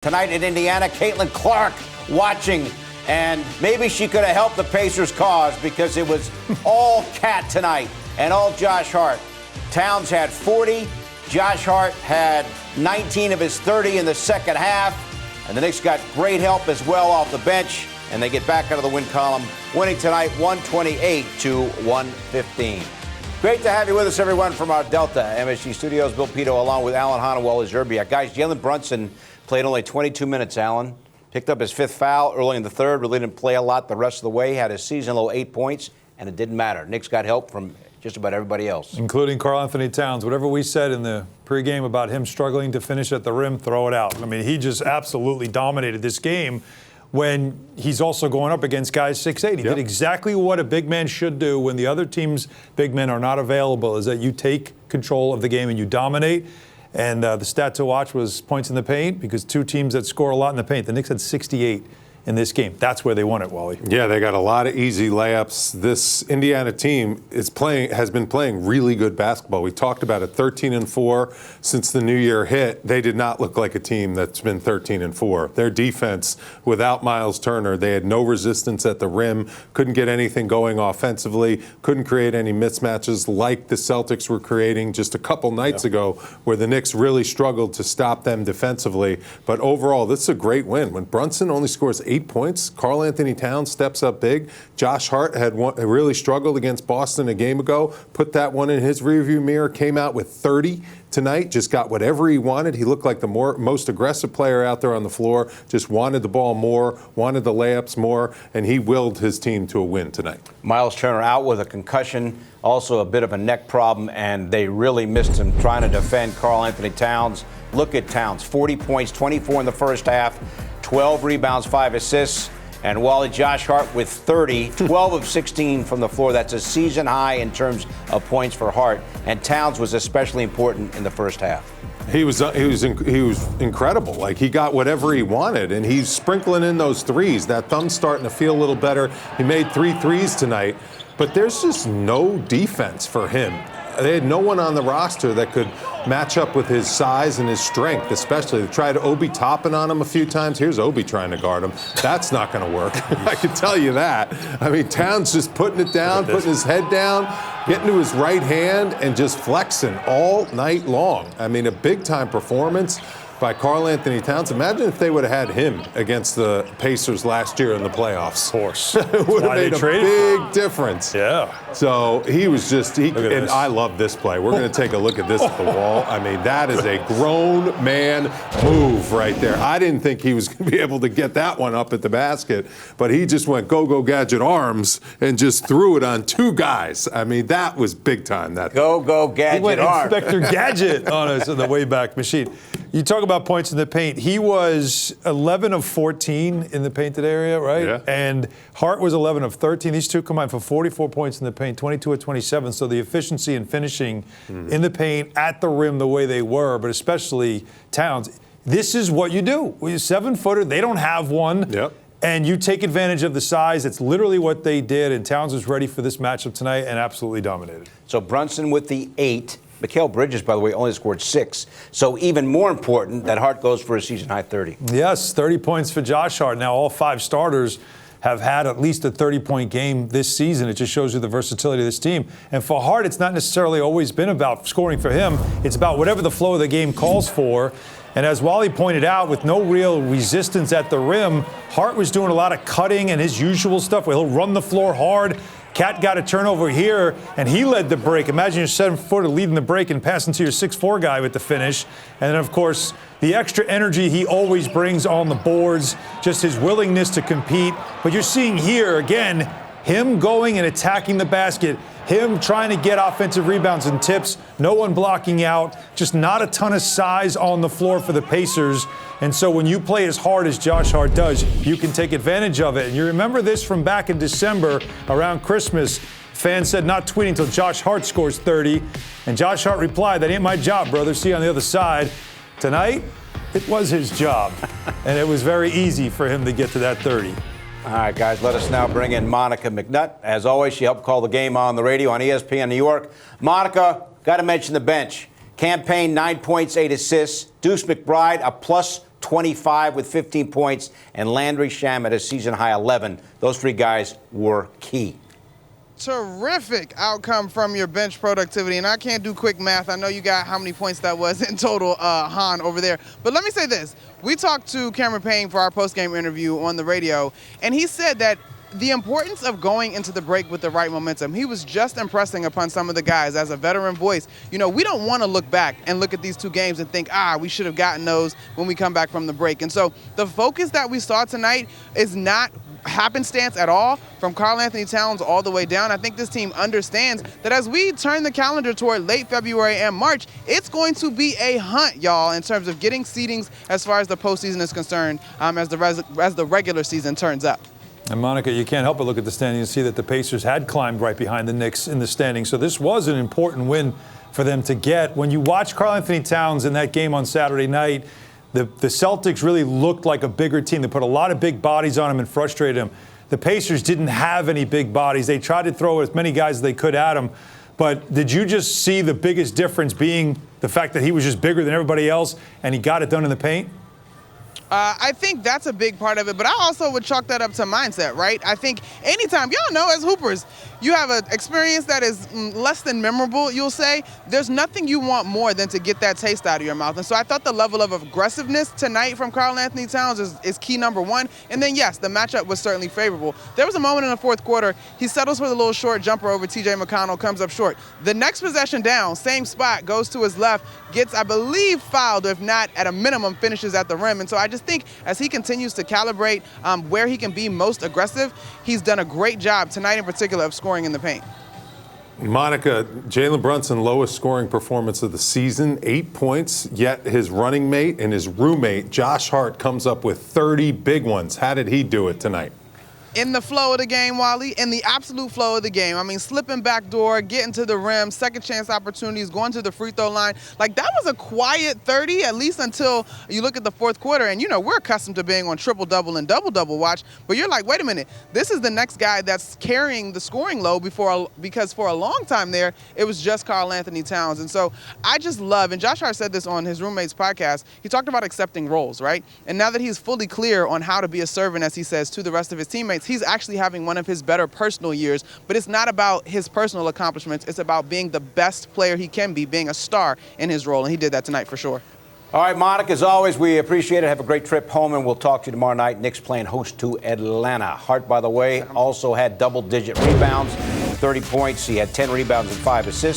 tonight in Indiana. Caitlin Clark watching, and maybe she could have helped the Pacers' cause because it was all Cat tonight and all Josh Hart. Towns had 40. Josh Hart had 19 of his 30 in the second half. And the Knicks got great help as well off the bench. And they get back out of the win column, winning tonight 128-115. Great to have you with us, everyone, from our Delta MSG studios. Bill Pito along with Alan Honeywell is Zerbiak. Guys, Jalen Brunson played only 22 minutes, Alan. Picked up his fifth foul early in the third. Really didn't play a lot the rest of the way. Had a season-low 8 points, and it didn't matter. Knicks got help from just about everybody else. Including Karl-Anthony Towns. Whatever we said in the pregame about him struggling to finish at the rim, throw it out. I mean, he just absolutely dominated this game when he's also going up against guys 6'8". He did exactly what a big man should do when the other team's big men are not available, is that you take control of the game and you dominate. And the stat to watch was points in the paint, because two teams that score a lot in the paint. The Knicks had 68 in this game. That's where they won it, Wally. Yeah, they got a lot of easy layups. This Indiana team has been playing really good basketball. We talked about it, 13-4 since the new year hit. They did not look like a team that's been 13-4. Their defense, without Miles Turner, they had no resistance at the rim, couldn't get anything going offensively, couldn't create any mismatches like the Celtics were creating just a couple nights ago, where the Knicks really struggled to stop them defensively. But overall, this is a great win. When Brunson only scores 8 points. Karl-Anthony Towns steps up big. Josh Hart had really struggled against Boston a game ago, put that one in his rearview mirror, came out with 30 tonight, just got whatever he wanted. He looked like the most aggressive player out there on the floor, just wanted the ball more, wanted the layups more, and he willed his team to a win tonight. Miles Turner out with a concussion, also a bit of a neck problem, and they really missed him trying to defend Karl-Anthony Towns. Look at Towns, 40 points, 24 in the first half, 12 rebounds, 5 assists. And Wally, Josh Hart with 30, 12 of 16 from the floor. That's a season high in terms of points for Hart. And Towns was especially important in the first half. He was incredible. Like, he got whatever he wanted, and he's sprinkling in those threes. That thumb's starting to feel a little better. He made 3 threes tonight, but there's just no defense for him. They had no one on the roster that could match up with his size and his strength, especially. They tried Obi Toppin on him a few times. Here's Obi trying to guard him. That's not going to work. I can tell you that. I mean, Towns just putting it down, putting his head down, getting to his right hand, and just flexing all night long. I mean, a big-time performance by Karl-Anthony Towns. Imagine if they would have had him against the Pacers last year in the playoffs. Of course. It would have made a big difference. Yeah. So he was just, and I love this play. We're going to take a look at this at the wall. I mean, that is a grown man move right there. I didn't think he was going to be able to get that one up at the basket, but he just went go-go gadget arms and just threw it on 2 guys. I mean, that was big time. That go-go gadget arms. He went arm. Inspector Gadget on us in the Wayback Machine. You talk about points in the paint. He was 11 of 14 in the painted area, right? Yeah. And Hart was 11 of 13. These two combined for 44 points in the paint, 22 of 27. So the efficiency in finishing in the paint at the rim the way they were, but especially Towns. This is what you do. With a 7-footer, they don't have one. Yep. And you take advantage of the size. It's literally what they did. And Towns was ready for this matchup tonight and absolutely dominated. So Brunson with the 8. Mikal Bridges, by the way, only scored 6. So even more important that Hart goes for a season-high 30. Yes, 30 points for Josh Hart. Now, all 5 starters have had at least a 30-point game this season. It just shows you the versatility of this team. And for Hart, it's not necessarily always been about scoring for him. It's about whatever the flow of the game calls for. And as Wally pointed out, with no real resistance at the rim, Hart was doing a lot of cutting and his usual stuff where he'll run the floor hard. Cat got a turnover here, and he led the break. Imagine your 7-footer leading the break and passing to your 6'4" guy with the finish. And then, of course, the extra energy he always brings on the boards, just his willingness to compete. But you're seeing here, again, him going and attacking the basket, him trying to get offensive rebounds and tips, no one blocking out, just not a ton of size on the floor for the Pacers. And so when you play as hard as Josh Hart does, you can take advantage of it. And you remember this from back in December around Christmas. Fans said not tweeting until Josh Hart scores 30. And Josh Hart replied, "That ain't my job, brother. See you on the other side." Tonight, it was his job. And it was very easy for him to get to that 30. All right, guys, let us now bring in Monica McNutt. As always, she helped call the game on the radio on ESPN New York. Monica, got to mention the bench. Campaign, 9 points, 8 assists. Deuce McBride, a plus 25 with 15 points, and Landry Shamet a season-high 11. Those three guys were key. Terrific outcome from your bench productivity. And I can't do quick math. I know you got how many points that was in total, Han, over there. But let me say this. We talked to Cameron Payne for our post-game interview on the radio, and he said that the importance of going into the break with the right momentum. He was just impressing upon some of the guys as a veteran voice. You know, we don't want to look back and look at these two games and think, we should have gotten those when we come back from the break. And so the focus that we saw tonight is not happenstance at all, from Karl-Anthony Towns all the way down. I think this team understands that as we turn the calendar toward late February and March, it's going to be a hunt, y'all, in terms of getting seedings as far as the postseason is concerned, as the regular season turns up. And Monica, you can't help but look at the standings and see that the Pacers had climbed right behind the Knicks in the standings. So this was an important win for them to get. When you watch Karl-Anthony Towns in that game on Saturday night, the Celtics really looked like a bigger team. They put a lot of big bodies on him and frustrated him. The Pacers didn't have any big bodies. They tried to throw as many guys as they could at him. But did you just see the biggest difference being the fact that he was just bigger than everybody else and he got it done in the paint? I think that's a big part of it, but I also would chalk that up to mindset, right? I think anytime, y'all know as hoopers, you have an experience that is less than memorable, you'll say, there's nothing you want more than to get that taste out of your mouth. And so I thought the level of aggressiveness tonight from Karl-Anthony Towns is key number one. And then, yes, the matchup was certainly favorable. There was a moment in the fourth quarter, he settles for the little short jumper over T.J. McConnell, comes up short. The next possession down, same spot, goes to his left, gets, I believe, fouled, or if not, at a minimum, finishes at the rim. And so I just think as he continues to calibrate where he can be most aggressive, he's done a great job tonight in particular of scoring in the paint. Monica, Jalen Brunson, lowest scoring performance of the season, 8 points, yet his running mate and his roommate, Josh Hart, comes up with 30 big ones. How did he do it tonight? In the flow of the game, Wally, in the absolute flow of the game. I mean, slipping back door, getting to the rim, second chance opportunities, going to the free throw line. Like, that was a quiet 30, at least until you look at the fourth quarter. And, you know, we're accustomed to being on triple-double and double-double watch. But you're like, wait a minute, this is the next guy that's carrying the scoring load because for a long time there, it was just Karl-Anthony Towns. And so I just love, and Josh Hart said this on his roommate's podcast, he talked about accepting roles, right? And now that he's fully clear on how to be a servant, as he says, to the rest of his teammates, he's actually having one of his better personal years, but it's not about his personal accomplishments. It's about being the best player he can be, being a star in his role, and he did that tonight for sure. All right, Monica, as always, we appreciate it. Have a great trip home, and we'll talk to you tomorrow night. Knicks playing host to Atlanta. Hart, by the way, also had double-digit rebounds, 30 points. He had 10 rebounds and 5 assists.